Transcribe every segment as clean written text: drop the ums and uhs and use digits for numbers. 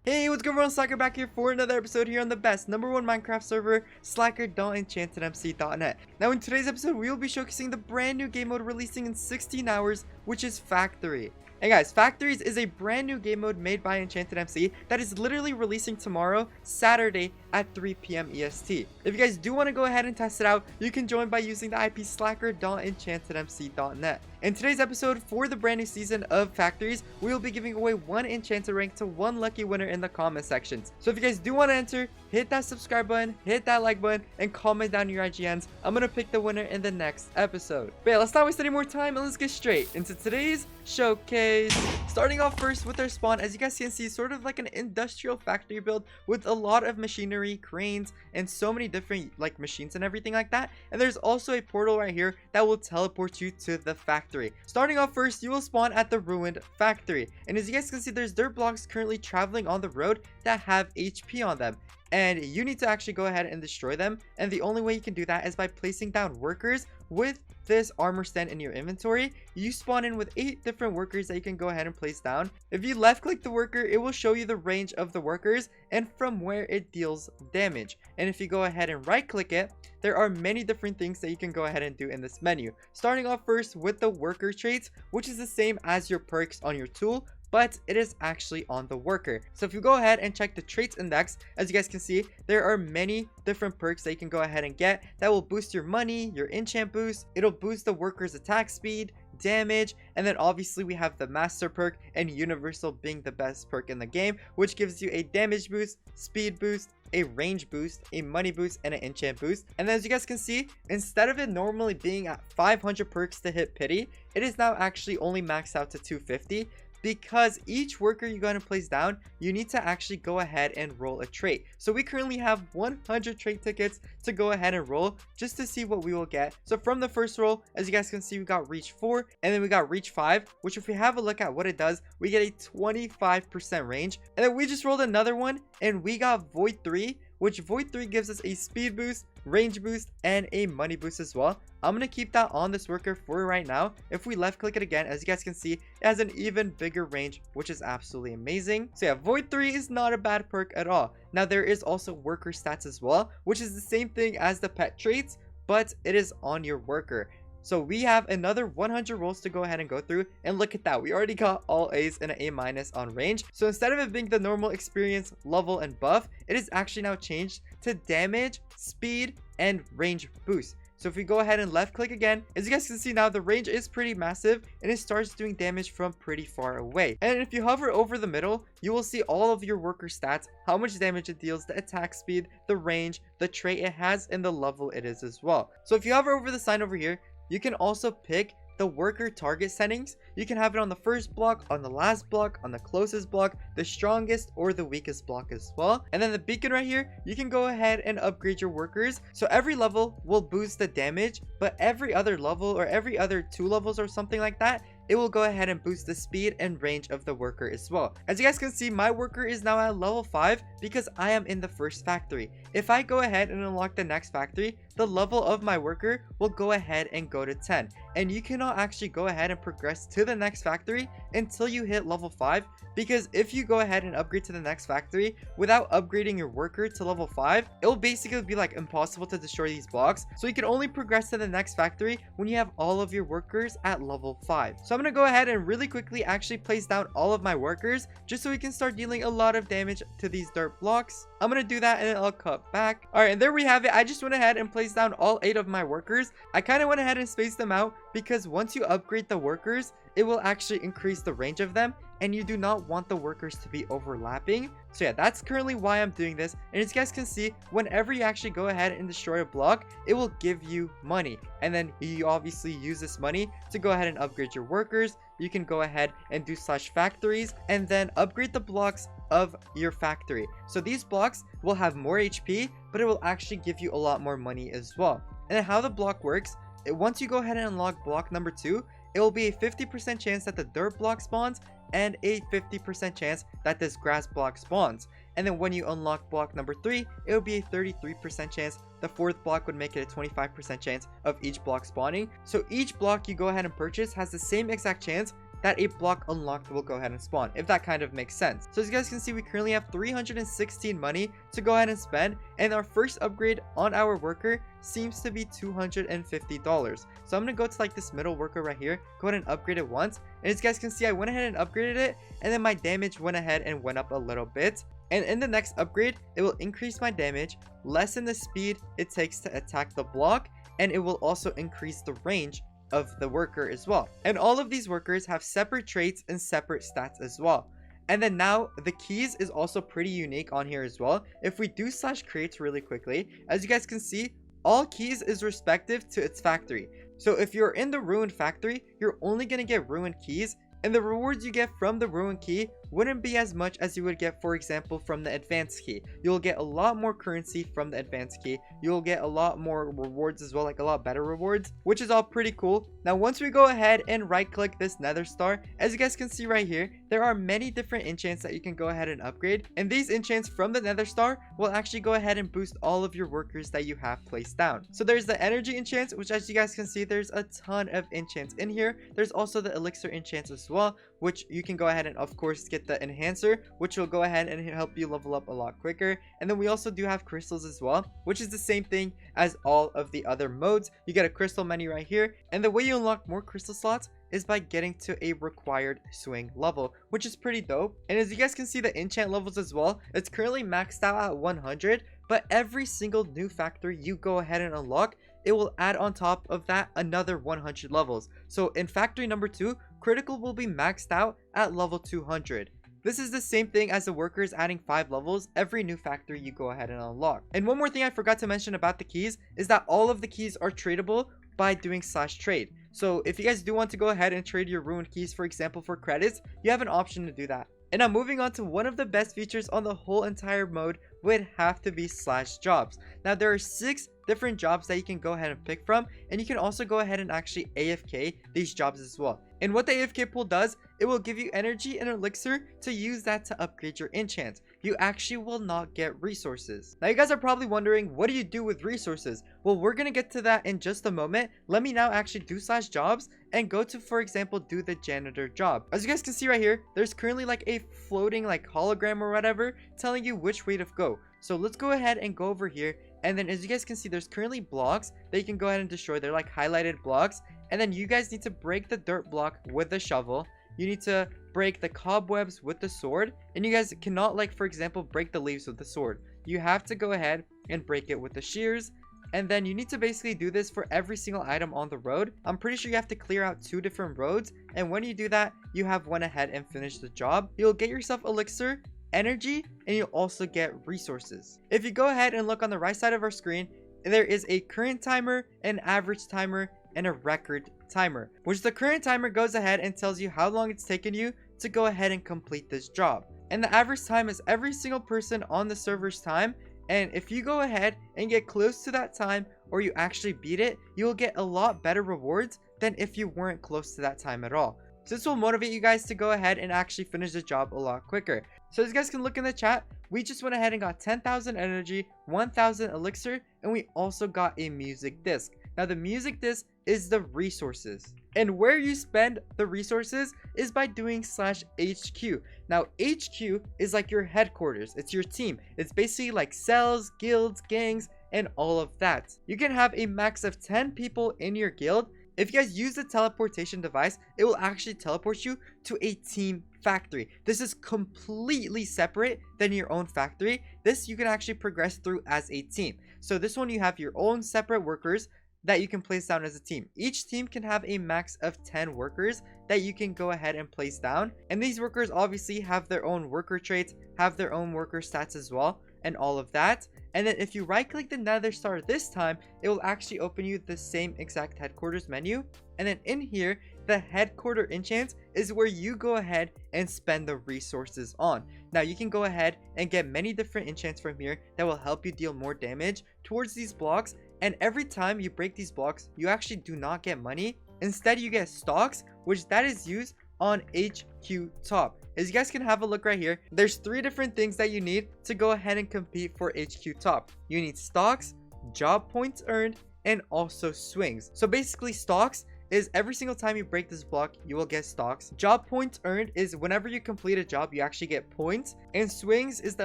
Hey, what's going on, Slacker back here for another episode here on the best #1 Minecraft server, slacker.enchantedmc.net. Now in today's episode, we will be showcasing the brand new game mode releasing in 16 hours, which is Factory. Hey guys, Factories is a brand new game mode made by EnchantedMC that is literally releasing tomorrow, Saturday at 3 p.m. EST. If you guys do want to go ahead and test it out, you can join by using the IP slacker.enchantedmc.net. In today's episode, for the brand new season of Factories, we will be giving away 1 enchanted rank to 1 lucky winner in the comment sections. So if you guys do want to enter, hit that subscribe button, hit that like button, and comment down your IGNs. I'm going to pick the winner in the next episode. But yeah, let's not waste any more time and let's get straight into today's showcase. Starting off first with our spawn, as you guys can see, sort of like an industrial factory build with a lot of machinery, cranes, and so many different like machines and everything like that. And there's also a portal right here that will teleport you to the factory. Starting off first, you will spawn at the ruined factory, and as you guys can see, there's dirt blocks currently traveling on the road that have HP on them, and you need to actually go ahead and destroy them. And the only way you can do that is by placing down workers with this armor stand in your inventory. You spawn in with 8 different workers that you can go ahead and place down. If you left click the worker, it will show you the range of the workers and from where it deals damage. And if you go ahead and right click it, there are many different things that you can go ahead and do in this menu. Starting off first with the worker traits, which is the same as your perks on your tool, but it is actually on the worker. So if you go ahead and check the traits index, as you guys can see, there are many different perks that you can go ahead and get that will boost your money, your enchant boost. It'll boost the worker's attack speed, damage, and then obviously we have the master perk and universal being the best perk in the game, which gives you a damage boost, speed boost, a range boost, a money boost, and an enchant boost. And as you guys can see, instead of it normally being at 500 perks to hit pity, it is now actually only maxed out to 250. Because each worker you go ahead and place down, you need to actually go ahead and roll a trait. So we currently have 100 trait tickets to go ahead and roll just to see what we will get. So from the first roll, as you guys can see, we got reach 4 and then we got reach 5, which if we have a look at what it does, we get a 25% range. And then we just rolled another one and we got void 3, which void 3 gives us a speed boost, range boost, and a money boost as well. I'm gonna keep that on this worker for right now. If we left click it again, as you guys can see, it has an even bigger range, which is absolutely amazing. So yeah, void 3 is not a bad perk at all. Now there is also worker stats as well, which is the same thing as the pet traits, but it is on your worker. So we have another 100 rolls to go ahead and go through, and look at that, we already got all A's and an A- on range. So instead of it being the normal experience, level, and buff, it is actually now changed to damage, speed, and range boost. So if we go ahead and left click again, as you guys can see now, the range is pretty massive and it starts doing damage from pretty far away. And if you hover over the middle, you will see all of your worker stats, how much damage it deals, the attack speed, the range, the trait it has, and the level it is as well. So if you hover over the sign over here, you can also pick the worker target settings. You can have it on the first block, on the last block, on the closest block, the strongest, or the weakest block as well. And then the beacon right here, you can go ahead and upgrade your workers. So every level will boost the damage, but every other level or every other 2 levels or something like that, it will go ahead and boost the speed and range of the worker as well. As you guys can see, my worker is now at level 5 because I am in the first factory. If I go ahead and unlock the next factory, the level of my worker will go ahead and go to 10. And you cannot actually go ahead and progress to the next factory until you hit level 5, because if you go ahead and upgrade to the next factory without upgrading your worker to level 5, it will basically be like impossible to destroy these blocks. So you can only progress to the next factory when you have all of your workers at level 5. So I'm going to go ahead and really quickly actually place down all of my workers just so we can start dealing a lot of damage to these dirt blocks. I'm going to do that and then I'll cut back. All right, and there we have it. I just went ahead and placed down all 8 of my workers. I kind of went ahead and spaced them out because once you upgrade the workers, it will actually increase the range of them, and you do not want the workers to be overlapping. So yeah, that's currently why I'm doing this. And as you guys can see, whenever you actually go ahead and destroy a block, it will give you money, and then you obviously use this money to go ahead and upgrade your workers. You can go ahead and do /factories and then upgrade the blocks of your factory. So these blocks will have more HP, but it will actually give you a lot more money as well. And then how the block works, once you go ahead and unlock block number 2, it will be a 50% chance that the dirt block spawns and a 50% chance that this grass block spawns. And then when you unlock block number 3, it will be a 33% chance. The 4th block would make it a 25% chance of each block spawning. So each block you go ahead and purchase has the same exact chance, that a block unlocked will go ahead and spawn, if that kind of makes sense. So as you guys can see, we currently have 316 money to go ahead and spend, and our first upgrade on our worker seems to be $250. So I'm gonna go to like this middle worker right here, go ahead and upgrade it once, and as you guys can see, I went ahead and upgraded it, and then my damage went ahead and went up a little bit. And in the next upgrade, it will increase my damage, lessen the speed it takes to attack the block, and it will also increase the range of the worker as well. And all of these workers have separate traits and separate stats as well. And then now the keys is also pretty unique on here as well. If we do /creates really quickly, as you guys can see, all keys is respective to its factory. So if you're in the ruined factory, you're only going to get ruined keys, and the rewards you get from the ruined key wouldn't be as much as you would get, for example, from the advanced key. You'll get a lot more currency from the advanced key. You'll get a lot more rewards as well, like a lot better rewards, which is all pretty cool. Now, once we go ahead and right click this nether star, as you guys can see right here, there are many different enchants that you can go ahead and upgrade. And these enchants from the nether star will actually go ahead and boost all of your workers that you have placed down. So there's the energy enchants, which as you guys can see, there's a ton of enchants in here. There's also the elixir enchants as well, which you can go ahead and of course get the enhancer, which will go ahead and help you level up a lot quicker. And then we also do have crystals as well, which is the same thing as all of the other modes. You get a crystal menu right here, and the way you unlock more crystal slots is by getting to a required swing level, which is pretty dope. And as you guys can see, the enchant levels as well, it's currently maxed out at 100, but every single new factory you go ahead and unlock, it will add on top of that another 100 levels. So in factory number 2, critical will be maxed out at level 200. This is the same thing as the workers adding 5 levels every new factory you go ahead and unlock. And one more thing I forgot to mention about the keys is that all of the keys are tradable by doing /trade. So if you guys do want to go ahead and trade your ruined keys, for example, for credits, you have an option to do that. And now moving on to one of the best features on the whole entire mode would have to be /jobs. Now there are 6 different jobs that you can go ahead and pick from, and you can also go ahead and actually AFK these jobs as well. And what the AFK pool does, it will give you energy and elixir to use that to upgrade your enchant. You actually will not get resources. Now you guys are probably wondering, what do you do with resources? Well, we're gonna get to that in just a moment. Let me now actually do /jobs and go to, for example, do the janitor job. As you guys can see right here, there's currently like a floating like hologram or whatever telling you which way to go. So let's go ahead and go over here. And then as you guys can see, there's currently blocks that you can go ahead and destroy. They're like highlighted blocks. And then you guys need to break the dirt block with the shovel. You need to break the cobwebs with the sword. And you guys cannot, like, for example, break the leaves with the sword. You have to go ahead and break it with the shears. And then you need to basically do this for every single item on the road. I'm pretty sure you have to clear out 2 different roads. And when you do that, you have went ahead and finished the job. You'll get yourself elixir, energy, and you'll also get resources. If you go ahead and look on the right side of our screen, there is a current timer, an average timer, and a record timer, which the current timer goes ahead and tells you how long it's taken you to go ahead and complete this job. And the average time is every single person on the server's time. And if you go ahead and get close to that time, or you actually beat it, you will get a lot better rewards than if you weren't close to that time at all. So this will motivate you guys to go ahead and actually finish the job a lot quicker. So as you guys can look in the chat, we just went ahead and got 10,000 energy, 1,000 elixir, and we also got a music disc. Now the music disc is the resources. And where you spend the resources is by doing /HQ. Now HQ is like your headquarters. It's your team. It's basically like cells, guilds, gangs, and all of that. You can have a max of 10 people in your guild. If you guys use the teleportation device, it will actually teleport you to a team factory. This is completely separate than your own factory. This you can actually progress through as a team. So this one you have your own separate workers that you can place down as a team. Each team can have a max of 10 workers that you can go ahead and place down. And these workers obviously have their own worker traits, have their own worker stats as well, and all of that. And then if you right click the nether star this time, it will actually open you the same exact headquarters menu. And then in here, the headquarter enchants is where you go ahead and spend the resources on. Now you can go ahead and get many different enchants from here that will help you deal more damage towards these blocks. And every time you break these blocks, you actually do not get money. Instead, you get stocks, which that is used on HQ top. As you guys can have a look right here, there's 3 different things that you need to go ahead and compete for HQ top. You need stocks, job points earned, and also swings. So basically stocks is every single time you break this block, you will get stocks. Job points earned is whenever you complete a job, you actually get points. And swings is the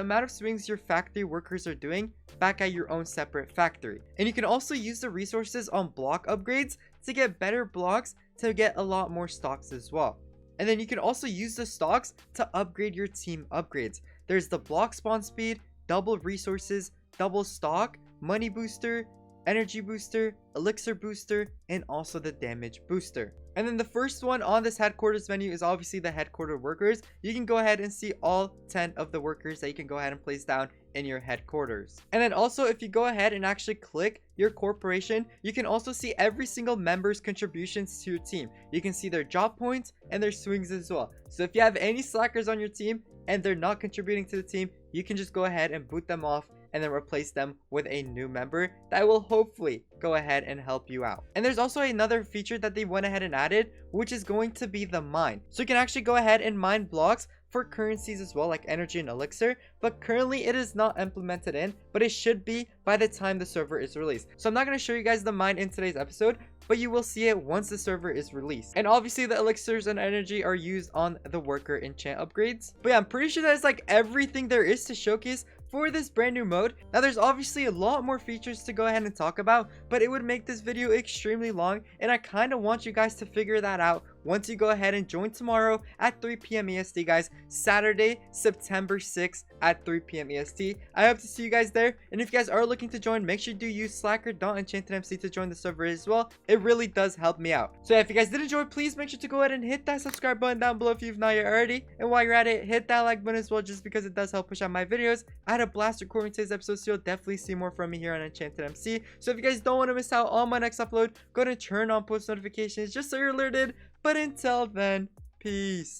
amount of swings your factory workers are doing back at your own separate factory. And you can also use the resources on block upgrades to get better blocks to get a lot more stocks as well. And then you can also use the stocks to upgrade your team upgrades. There's the block spawn speed, double resources, double stock, money booster, energy booster, elixir booster, and also the damage booster. And then the first one on this headquarters menu is obviously the headquarter workers. You can go ahead and see all 10 of the workers that you can go ahead and place down in your headquarters. And then also, if you go ahead and actually click your corporation, you can also see every single member's contributions to your team. You can see their job points and their swings as well. So if you have any slackers on your team and they're not contributing to the team, you can just go ahead and boot them off and then replace them with a new member that will hopefully go ahead and help you out. And there's also another feature that they went ahead and added, which is going to be the mine. So you can actually go ahead and mine blocks for currencies as well, like energy and elixir, but currently it is not implemented in, but it should be by the time the server is released. So I'm not going to show you guys the mine in today's episode, but you will see it once the server is released. And obviously the elixirs and energy are used on the worker enchant upgrades. But yeah, I'm pretty sure that's like everything there is to showcase for this brand new mode. Now there's obviously a lot more features to go ahead and talk about, but it would make this video extremely long, and I kind of want you guys to figure that out once you go ahead and join tomorrow at 3 p.m. EST, guys. Saturday, September 6th at 3 p.m. EST. I hope to see you guys there. And if you guys are looking to join, make sure you do use slacker.enchantedmc to join the server as well. It really does help me out. So yeah, if you guys did enjoy, please make sure to go ahead and hit that subscribe button down below if you've not yet already. And while you're at it, hit that like button as well, just because it does help push out my videos. I had a blast recording today's episode, so you'll definitely see more from me here on EnchantedMC. So if you guys don't want to miss out on my next upload, go ahead and turn on post notifications just so you're alerted. But until then, peace.